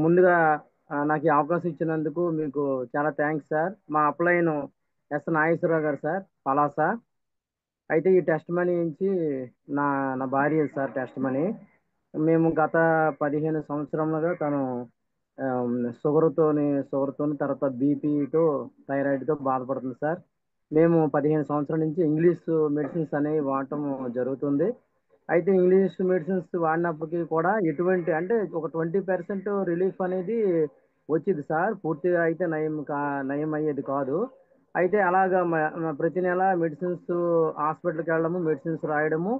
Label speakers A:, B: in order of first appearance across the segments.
A: ముందుగా నాకు ఈ అవకాశం ఇచ్చినందుకు మీకు చాలా థ్యాంక్స్ సార్. మా అప్లైన్ ఎస్ నాగేశ్వరరావు గారు సార్, పలాస. అయితే ఈ టెస్ట్ మనీ నుంచి నా నా భార్య సార్ టెస్ట్ మనీ. మేము గత 15 సంవత్సరములుగా తను షుగర్తోని తర్వాత బీపీతో థైరాయిడ్తో బాధపడుతుంది సార్. మేము 15 సంవత్సరాల నుంచి ఇంగ్లీష్ మెడిసిన్స్ అనేవి వాడటం జరుగుతుంది. అయితే ఇంగ్లీష్ మెడిసిన్స్ వాడినప్పటికీ కూడా ఎటువంటి అంటే ఒక 20% రిలీఫ్ అనేది వచ్చింది సార్. పూర్తిగా అయితే నయం అయ్యేది కాదు. అయితే అలాగా ప్రతి నెల మెడిసిన్స్ హాస్పిటల్కి వెళ్ళడము, మెడిసిన్స్ రాయడము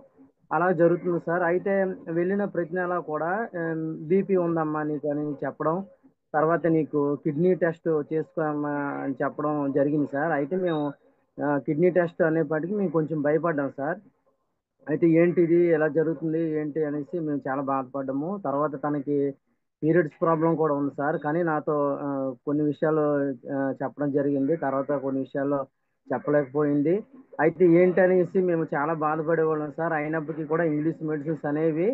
A: అలా జరుగుతుంది సార్. అయితే వెళ్ళిన ప్రతి నెల కూడా బీపీ ఉందమ్మా నీకు అని చెప్పడం, తర్వాత నీకు కిడ్నీ టెస్ట్ చేసుకోమ్మా అని చెప్పడం జరిగింది సార్. అయితే మేము కిడ్నీ టెస్ట్ అనేప్పటికీ మేము కొంచెం భయపడ్డాం సార్. అయితే ఏంటిది ఎలా జరుగుతుంది ఏంటి అనేసి మేము చాలా బాధపడ్డాము. తర్వాత తనకి పీరియడ్స్ ప్రాబ్లం కూడా ఉంది సార్. కానీ నాతో కొన్ని విషయాలు చెప్పడం జరిగింది. తర్వాత కొన్ని విషయాల్లో చెప్పలేకపోయింది. అయితే ఏంటనేసి మేము చాలా బాధపడేవాళ్ళం సార్. అయినప్పటికీ కూడా ఇంగ్లీష్ మెడిసిన్స్ అనేవి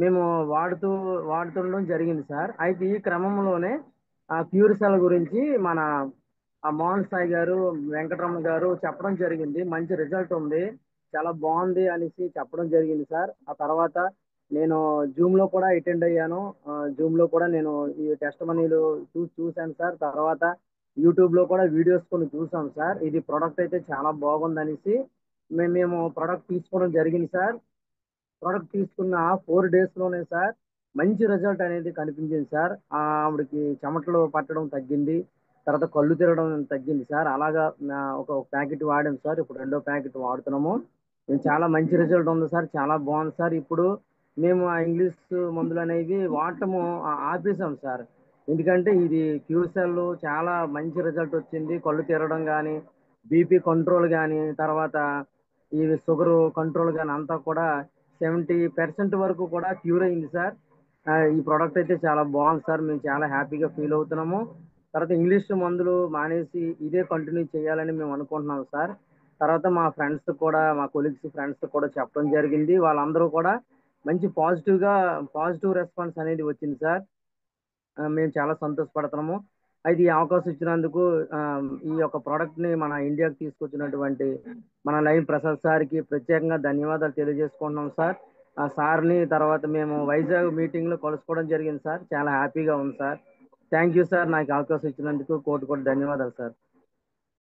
A: మేము వాడుతూ వాడుతుండడం జరిగింది సార్. అయితే ఈ క్రమంలోనే ఆ క్యూర్సెల్ గురించి మన మోహన్ సాయి గారు, వెంకటరమణ గారు చెప్పడం జరిగింది. మంచి రిజల్ట్ ఉంది, చాలా బాగుంది అనేసి చెప్పడం జరిగింది సార్. ఆ తర్వాత నేను జూమ్ లో కూడా అటెండ్ అయ్యాను. జూమ్ లో కూడా నేను ఈ టెస్ట్ మనీలు చూశాను సార్. తర్వాత యూట్యూబ్ లో కూడా వీడియోస్ కొన్ని చూసాం సార్. ఇది ప్రొడక్ట్ అయితే చాలా బాగుంది అనేసి మేము ప్రొడక్ట్ తీసుకోవడం జరిగింది సార్. ప్రోడక్ట్ తీసుకున్న 4 డేస్ లోనే సార్ మంచి రిజల్ట్ అనేది కనిపించింది సార్. ఆవిడకి చెమటలు పట్టడం తగ్గింది, తర్వాత కళ్ళు తిరగడం తగ్గింది సార్. అలాగా ఒక ప్యాకెట్ వాడాం సార్, ఇప్పుడు రెండో ప్యాకెట్ వాడుతున్నాము. చాలా మంచి రిజల్ట్ ఉంది సార్, చాలా బాగుంది సార్. ఇప్పుడు మేము ఆ ఇంగ్లీష్ మందులు అనేవి వాడటము ఆపేసాం సార్. ఎందుకంటే ఇది క్యూసెల్ చాలా మంచి రిజల్ట్ వచ్చింది. కళ్ళు తిరగడం కానీ, బీపీ కంట్రోల్ కానీ, తర్వాత ఈ షుగర్ కంట్రోల్ కానీ అంతా కూడా 70% వరకు కూడా క్యూర్ అయింది సార్. ఈ ప్రోడక్ట్ అయితే చాలా బాగుంది సార్, మేము చాలా హ్యాపీగా ఫీల్ అవుతున్నాము. తర్వాత ఇంగ్లీష్ మందులు మానేసి ఇదే కంటిన్యూ చేయాలని మేము అనుకుంటున్నాం సార్. తర్వాత మా ఫ్రెండ్స్ కూడా, మా కొలీగ్స్ ఫ్రెండ్స్ కూడా చెప్పడం జరిగింది. వాళ్ళందరూ కూడా మంచి పాజిటివ్ రెస్పాన్స్ అనేది వచ్చింది సార్. మేము చాలా సంతోషపడుతున్నాము. అయితే ఈ అవకాశం ఇచ్చినందుకు ఈ యొక్క ప్రోడక్ట్ ని మన ఇండియాకి తీసుకొచ్చినటువంటి మన లైవ్ ప్రసాద్ సార్కి ప్రత్యేకంగా ధన్యవాదాలు తెలియజేసుకుంటున్నాం సార్. ఆ సార్ని తర్వాత మేము వైజాగ్ మీటింగ్ లో కలుసుకోవడం జరిగింది సార్. చాలా హ్యాపీగా ఉంది సార్. థ్యాంక్ యూ సార్, నాకు ఈ అవకాశం ఇచ్చినందుకు కోటి కోటి ధన్యవాదాలు సార్.